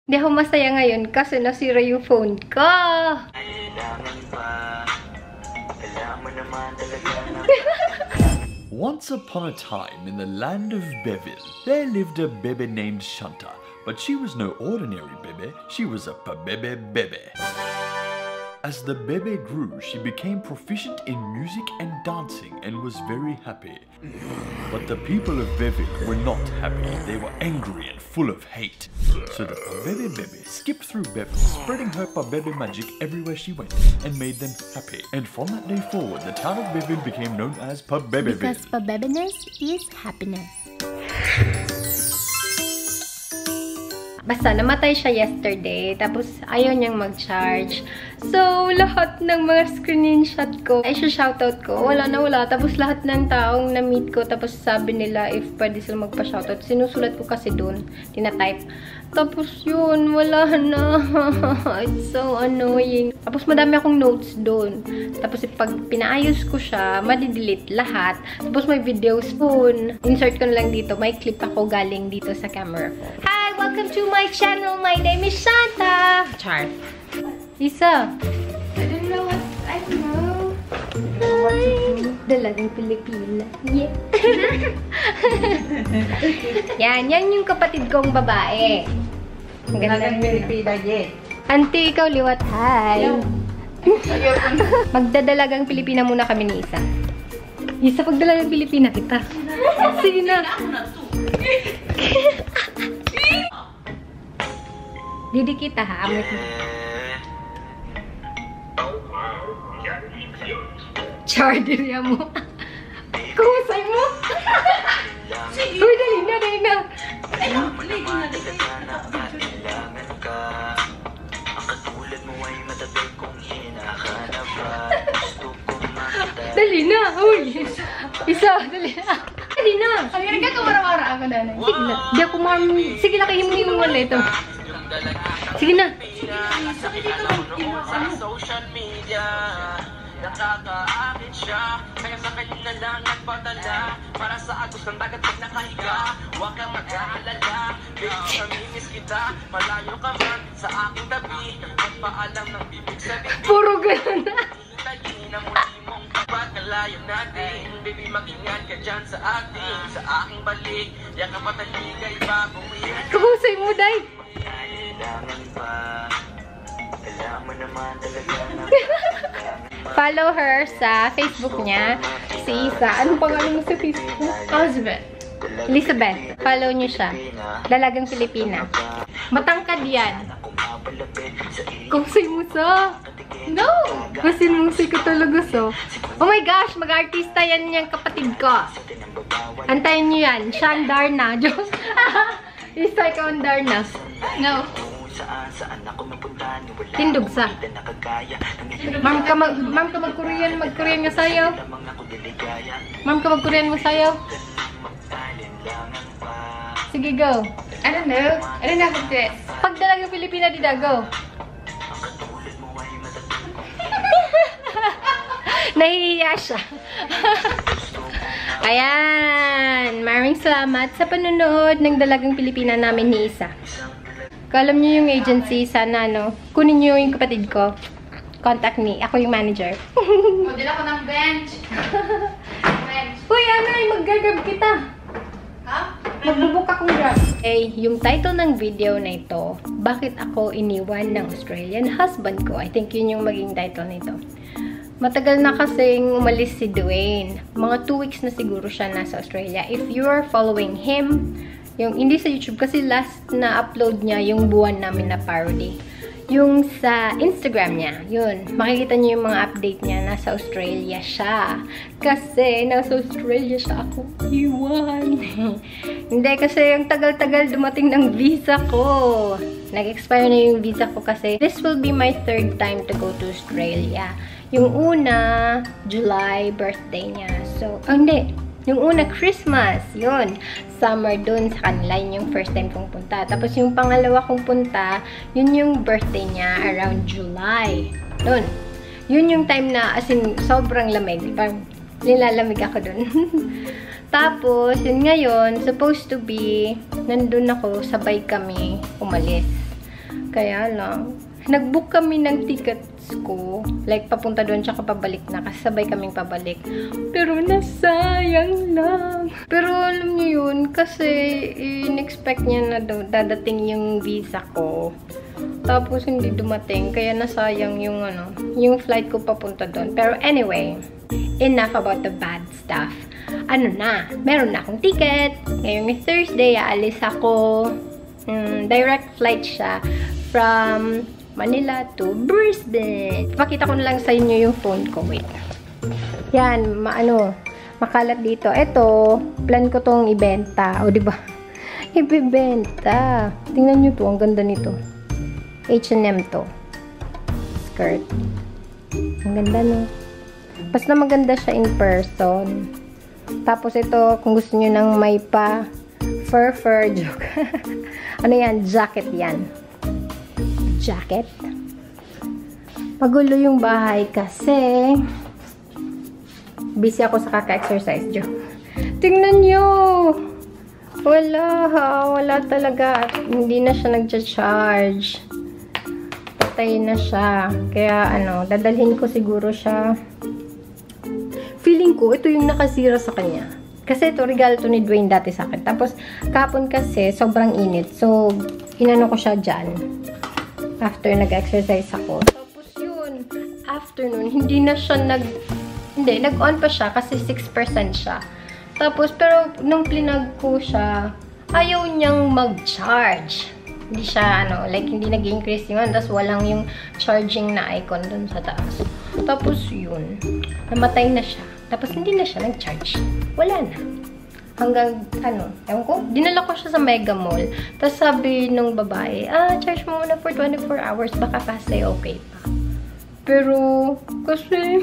Hindi ako masaya ngayon kasi nasira yung phone ko. Once upon a time in the land of Beville, there lived a bebe named Shanta. But she was no ordinary bebe, she was a pa-bebe bebe. As the bebe grew, she became proficient in music and dancing and was very happy. But the people of Beville were not happy. They were angry and full of hate. So the pa-bebe bebe skipped through Beville, spreading her pa-bebe magic everywhere she went and made them happy. And from that day forward, the town of Beville became known as Pa-bebe-ville. Because pa-bebe-ness is happiness. Basta, namatay siya yesterday. Tapos, ayaw niyang mag-charge. So, lahat ng mga screenshot ko, ay shoutout ko, wala na wala. Tapos, lahat ng taong na-meet ko, tapos sabi nila if pwede sila magpa-shoutout. Sinusulat ko kasi dun, tinatype. Tapos, yun, wala na. It's so annoying. Tapos, madami akong notes dun. Tapos, pag pinaayos ko siya, madidelete lahat. Tapos, may videos dun. Insert ko na lang dito. May clip ako galing dito sa camera ko. Hi! Welcome to my channel. My name is Shanta. Char. Lisa. I don't know what I know. Hi. Dalagang Pilipina. Yeah. Yan yung kapatid kong babae. Ang ganda Dalagang Pilipina, yeah. Auntie, ikaw liwat. Hi. Hello. Magdadalagang Pilipina muna kami ni Isa. Isa, pagdalagang Pilipina kita. Sige na. Didi kita ha, amit mo. Char, diriya mo. Kumusay mo. Uy, dali na. Dali na, uy. Isa, dali na. Dali na. Ay, ka kumara-wara ako, nanay. Sige na. Di ako sige na, kahimuli mo ulit ito. Sige na. Social media, nakakaakit siya. Kaya sa kanya na lang nagpadala. Para sa agos ng dagat pag nakahiga. Huwag kang mag-aalala, baby, mamimiss kita. Malayo ka man sa aking tabi. Magpaalam ng bibig sa bibig. Puro ganun na. Hintayin na muli mong pagkalayo natin. Baby, mag-ingat ka dyan sa atin. Sa aking balik, yan ka pataligay babuwi. Kumusay mo, day. Follow her sa Facebook niya. Si Isa. Anong pangalan mo sa Facebook? Elizabeth. Follow niyo siya. Dalagang Pilipina. Matangkad yan. Kusay mo sa. No! Kasi musay ko talaga so. Oh my gosh, mag-artista yan yung kapatid ko. Antayin niyo yan. Siya ang Darna. Diyos. Isa ikaw ang Darna. No. Tindog sa. Ma'am ka mag-Korean nga sayaw. Ma'am ka mag-Korean mo sayaw. Sige, go. I don't know. I don't know what this. Pag dalagang Pilipina, di da, go. Nahihiya siya. Ayan. Maraming salamat sa panonood ng Dalagang Pilipina namin ni Isa. Kung alam niyo yung agency, sana, kunin niyo yung kapatid ko. Contact me. Ako yung manager. Model ako ng bench. Bench. Uy, mag-grab kita. Ha? Magbubuk akong grab. Okay, yung title ng video na ito, Bakit Ako Iniwan ng Australian Husband Ko? I think yun yung maging title nito. Matagal na kasing umalis si Dwayne. Mga 2 weeks na siguro siya nasa Australia. If you are following him, yung hindi sa YouTube kasi last na upload niya yung buwan namin na parody. Yung sa Instagram niya, yun. Makikita niyo yung mga update niya. Nasa Australia siya. Kasi nasa Australia siya ako iwan. Hindi, kasi yung tagal-tagal dumating ng visa ko. Nag-expire na yung visa ko kasi this will be my 3rd time to go to Australia. Yung una, July, birthday niya. So, hindi. Yung una, Christmas. Yun. Summer dun sa kanila. Yun yung first time kong punta. Tapos yung pangalawa kong punta, yun yung birthday niya around July. Dun. Yun yung time na, as in, sobrang lamig. Parang nilalamig ako dun. Tapos, yun ngayon, supposed to be, nandun ako, sabay kami umalis. Kaya lang, nag-book kami ng tickets ko. Like, papunta doon tsaka pabalik na. Kasi sabay kaming pabalik. Pero nasayang lang. Pero alam niyo yun, kasi in-expect niya na dadating yung visa ko. Tapos hindi dumating. Kaya nasayang yung yung flight ko papunta doon. Pero anyway, enough about the bad stuff. Ano na, meron na akong ticket. Ngayong Thursday, aalis ako. Direct flight siya from Manila to Brisbane. Pakita ko na lang sa inyo yung phone ko. Wait. Yan, makalat dito. Ito, plan ko tong ibenta. O, diba? Ibibenta. Tingnan nyo to, ang ganda nito. H&M to. Skirt. Ang ganda, no? Basta maganda siya in person. Tapos ito, kung gusto nyo nang may pa fur joke. Ano yan? Jacket yan. Jacket. Magulo yung bahay kasi busy ako sa kaka-exercise joke. Tingnan nyo! Wala talaga. Hindi na siya nagcha-charge. Patay na siya. Kaya dadalhin ko siguro siya. Feeling ko, ito yung nakasira sa kanya. Kasi ito, regalo to ni Dwayne dati sa akin. Tapos, kapon kasi, sobrang init. So, inano ko siya dyan. After nag-exercise ako. Tapos yun, afternoon, hindi na siya nag-on pa siya kasi 6% siya. Tapos, pero nung plinag ko siya, ayaw niyang mag-charge. Hindi siya, like, hindi nag-increase yung tapos walang yung charging na icon dun sa taas. Tapos yun, namatay na siya. Tapos hindi na siya nag-charge. Wala na. Hanggang, ewan ko, dinala ko siya sa Mega Mall. Tapos sabi nung babae, charge mo muna for 24 hours, baka kasi okay pa. Pero, kasi,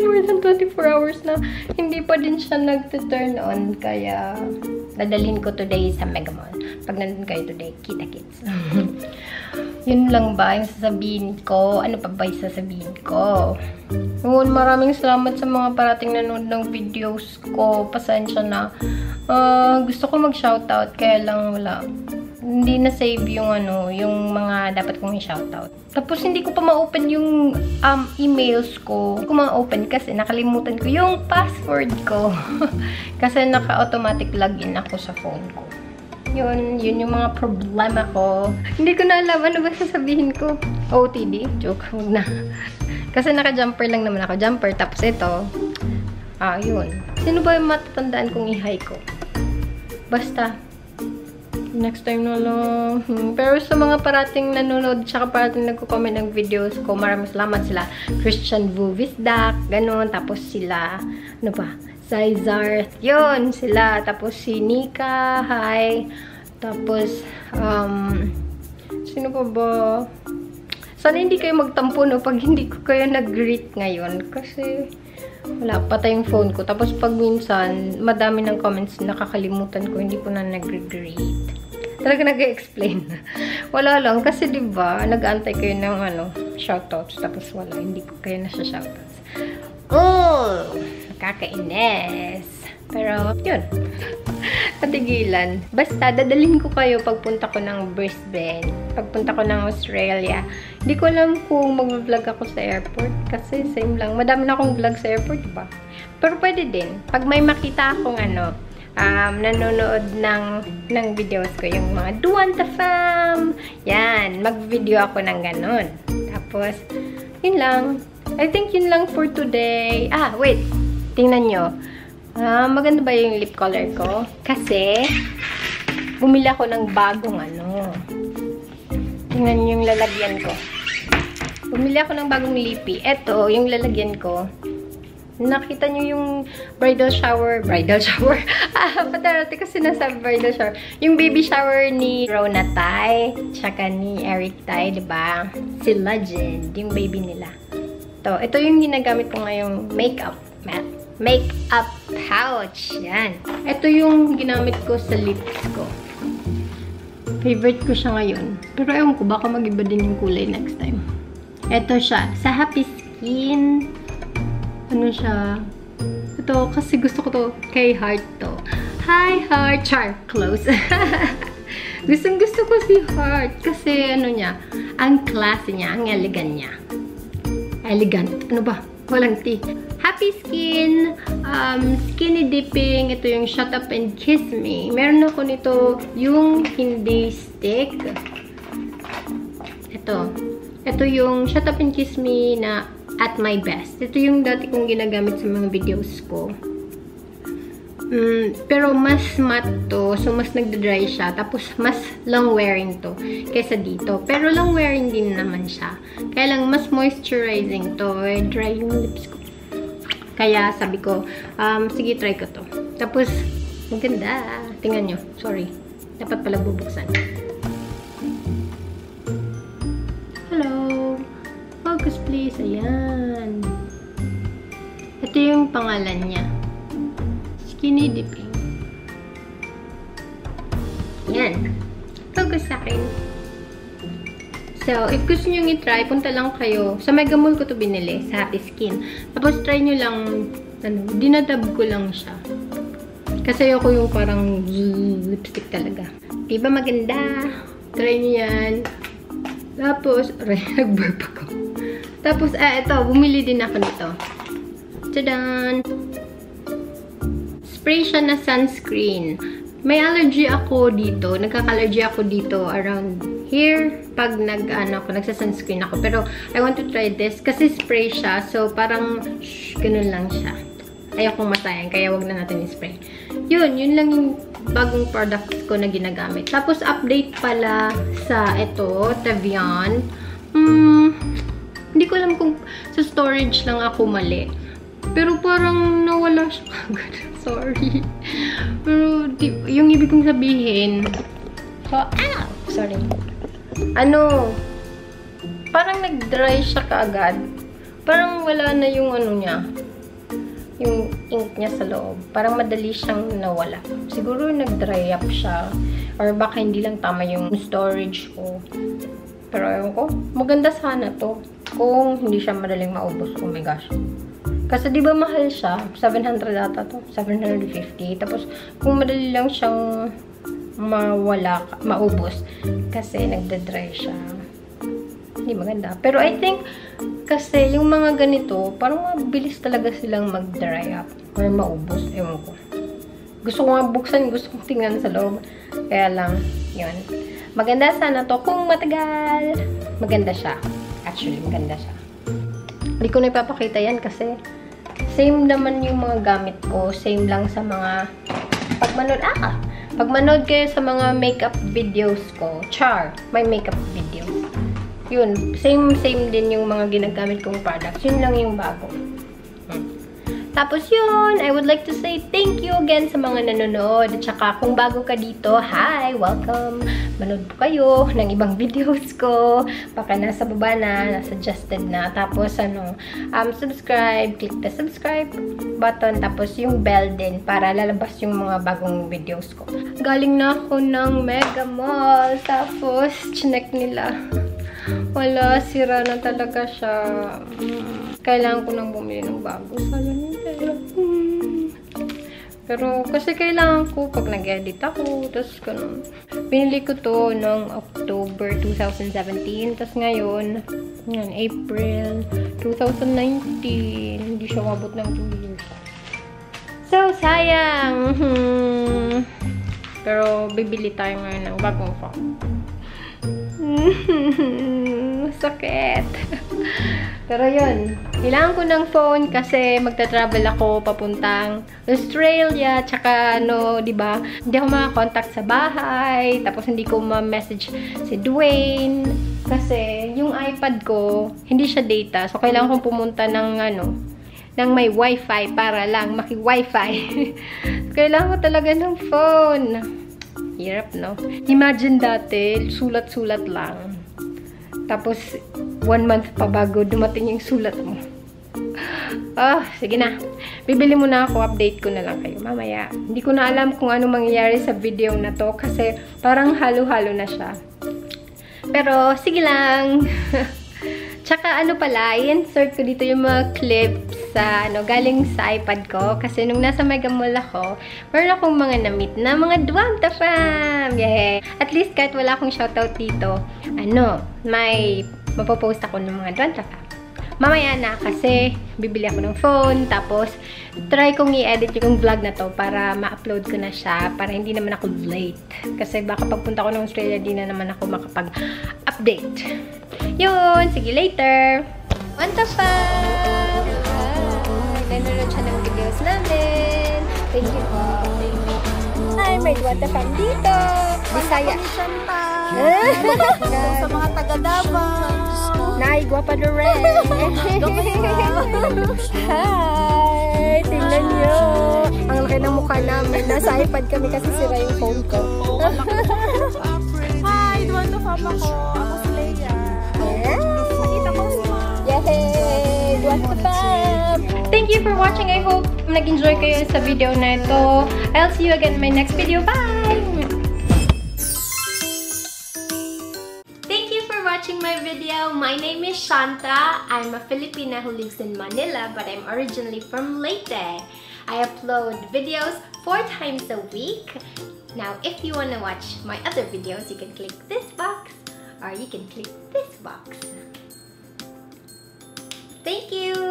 more than 24 hours na, hindi pa din siya nag-turn on. Kaya, dadalhin ko today sa Mega Mall. Pag nandun kayo today, kita-kits. Yun lang ba yung sasabihin ko? Ano pa ba yung sasabihin ko? Noon, maraming salamat sa mga parating nanood ng videos ko. Pasensya na. Gusto ko mag-shoutout, kaya lang wala. Hindi na-save yung yung mga dapat kong i-shoutout. Tapos hindi ko pa ma-open yung emails ko. Hindi ko ma-open kasi nakalimutan ko yung password ko. Kasi naka-automatic login ako sa phone ko. Yun yung mga problema ko. Hindi ko na alam ano ba sasabihin ko. OTD? Joke, huwag na. Kasi naka-jumper lang naman ako. Jumper, tapos ito. Yun. Sino ba yung matatandaan kong i-hi ko? Basta. Next time na lang. Pero sa mga parating nanonood, tsaka parating nagko-comment ng videos ko, maraming salamat sila. Christian Vuvisdak, ganun. Tapos sila, Cesar, yun, sila. Tapos si Nika, hi. Tapos, sino pa ba? Sana hindi kayo magtampo, pag hindi ko kayo nag-greet ngayon. Kasi, wala, patay yung phone ko. Tapos, pag minsan, madami ng comments, nakakalimutan ko, hindi ko na nag-greet. Talaga nag-explain. Wala lang, kasi diba, nag-aantay kayo ng, shoutouts. Tapos, wala, hindi ko kayo nasa-shoutouts. Nakakainis. Pero, yun. Patigilan. Basta, dadalhin ko kayo pagpunta ko ng Brisbane. Pagpunta ko ng Australia. Hindi ko alam kung mag-vlog ako sa airport. Kasi same lang. Madami na akong vlog sa airport, diba? Pero pwede din. Pag may makita akong nanonood ng videos ko, yung mga Duanta Fam. Yan. Mag-video ako ng ganun. Tapos, yun lang. I think yun lang for today. Wait. Tingnan nyo. Maganda ba yung lip color ko? Kasi, bumili ako ng bagong Tingnan nyo yung lalagyan ko. Bumili ako ng bagong lippy. Ito, yung lalagyan ko. Nakita nyo yung bridal shower. Patarati kasi nasa bridal shower. Yung baby shower ni Rona Tai, tsaka ni Eric Tai, diba? Si Legend, yung baby nila. Ito yung ginagamit ko ngayong makeup pouch. Yan. Ito yung ginamit ko sa lips ko. Favorite ko siya ngayon. Pero ewan ko, baka mag-iba din yung kulay next time. Ito siya. Sa Happy Skin. Ano siya? Ito, kasi gusto ko to kay Heart to. Hi, Heart! Char! Close. Gustong gusto ko si Heart. Kasi ano niya, ang classy niya, ang elegant niya. Elegant. Ano ba? Walang T. Happy Skin. Skinny dipping. Ito yung Shut Up and Kiss Me. Meron ako nito yung hindi stick. Ito yung Shut Up and Kiss Me na at my best. Ito yung dati kong ginagamit sa mga videos ko. Pero mas matte to. So, mas nagda-dry siya. Tapos, mas long wearing to kaysa dito. Pero long wearing din naman siya. Kaya lang, mas moisturizing to. Dry yung lips ko. Kaya, sabi ko, sige, try ko to. Tapos, maganda. Tingnan nyo. Sorry. Dapat pala bubuksan. Hello. Focus please. Ayan. Ito yung pangalan niya. Skinny dipping. Ayan. Focus sa akin. So, if gusto nyo i-try, punta lang kayo. Sa Mega Mall ko to binili. Sa Happy Skin. Tapos, try nyo lang, dinadab ko lang siya. Kasi ako yung parang lipstick talaga. Diba maganda? Try nyo yan. Tapos, nag-burp ako. Tapos, ito, bumili din ako nito. Tadaan! Spray siya na sunscreen. May allergy ako dito. Nagkaka-allergy ako dito around here. Pag nagsa-sunscreen ako. Pero, I want to try this. Kasi spray siya. So, parang, ganun lang siya. Ayokong masayang. Kaya, wag na natin i-spray. Yun lang yung bagong products ko na ginagamit. Tapos, update pala sa ito, Tavian. Hindi ko alam kung sa storage lang ako mali. Pero parang nawala siya agad. Sorry. Pero, yung ibig kong sabihin, sorry. Parang nag-dry siya kaagad. Parang wala na yung niya. Yung ink niya sa loob. Parang madali siyang nawala. Siguro nag-dry up siya. Or baka hindi lang tama yung storage ko. Pero ayun ko, maganda sana to. Kung hindi siya madaling maubos. Oh my gosh. Kasi di ba mahal siya? 700 ata to. 750. Tapos, kung madali lang siyang maubos. Kasi nagda-dry siya. Hindi maganda. Pero I think, kasi yung mga ganito, parang mabilis talaga silang mag-dry up. Or maubos. Ewan ko. Gusto ko nga buksan. Gusto kong tingnan sa loob. Kaya lang, yun. Maganda sana to. Kung matagal, maganda siya. Actually, maganda siya. Hindi ko na ipapakita yan kasi same naman yung mga gamit ko. Same lang sa mga pag manood kayo sa mga makeup videos ko. Char, may makeup video. Yun, same din yung mga ginagamit kong products. Yun lang yung bago. Tapos yun, I would like to say thank you again sa mga nanonood. At saka kung bago ka dito, hi! Welcome! Manood po kayo ng ibang videos ko. Baka nasa baba na, suggested na. Tapos subscribe. Click the subscribe button. Tapos yung bell din para lalabas yung mga bagong videos ko. Galing na ako ng Mega Mall. Tapos, chinek nila. Wala, sira na talaga siya. Kailangan ko nang bumili ng bago. Sayang yung pera. Pero, kasi kailangan ko pag nag-edit ako. Tapos, ganun. Pinili ko to noong October 2017. Tapos ngayon, April 2019. Hindi siya mabot ng 2 years. So, sayang. Pero, bibili tayo ngayon ng bagong phone. Sakit. Pero yun, kailangan ko ng phone kasi magta-travel ako papuntang Australia, tsaka diba, hindi ako makakontakt sa bahay, tapos hindi ko ma-message si Dwayne kasi yung iPad ko, hindi siya data, so kailangan kong pumunta ng ng may wifi para lang maki-wifi. Kailangan ko talaga ng phone. Hirap, no? Imagine dati, sulat-sulat lang. Tapos, 1 month pa bago dumating yung sulat mo. Sige na. Bibili muna ako. Update ko na lang kayo mamaya. Hindi ko na alam kung ano mangyayari sa video na to kasi parang halo-halo na siya. Pero, sige lang. Tsaka ano pala, i-insert ko dito yung mga clips sa, galing sa iPad ko. Kasi nung nasa Mega Mall ako, meron akong mga na-meet na mga Duanta fam! Yeah! At least kahit wala akong shoutout dito, may mapopost ako ng mga Duanta fam. Mamaya na kasi bibili ako ng phone, tapos try kong i-edit yung vlog na to para ma-upload ko na siya, para hindi naman ako late. Kasi baka pagpunta ko ng Australia, di na naman ako makapag-update. Yun, sige later! Duanta fam! Nanonood siya ng videos namin. Thank you po. Ay, may Duanta fam dito. Bisaya. Sa mga taga-Davao. Nay, guwapa na rin. Hi! Tingnan nyo. Ang laki ng mukha namin. Nasa iPad kami kasi sira yung phone ko. Hi! Duanta fam ako. Ako si Leia. Nakita ko si Mom. Yay! Duanta fam! Thank you for watching. I hope nag-enjoy kayo sa video na ito. I'll see you again in my next video. Bye! Watching my video. My name is Shanta. I'm a Filipina who lives in Manila, but I'm originally from Leyte. I upload videos 4 times a week. Now, if you want to watch my other videos, you can click this box or you can click this box. Thank you!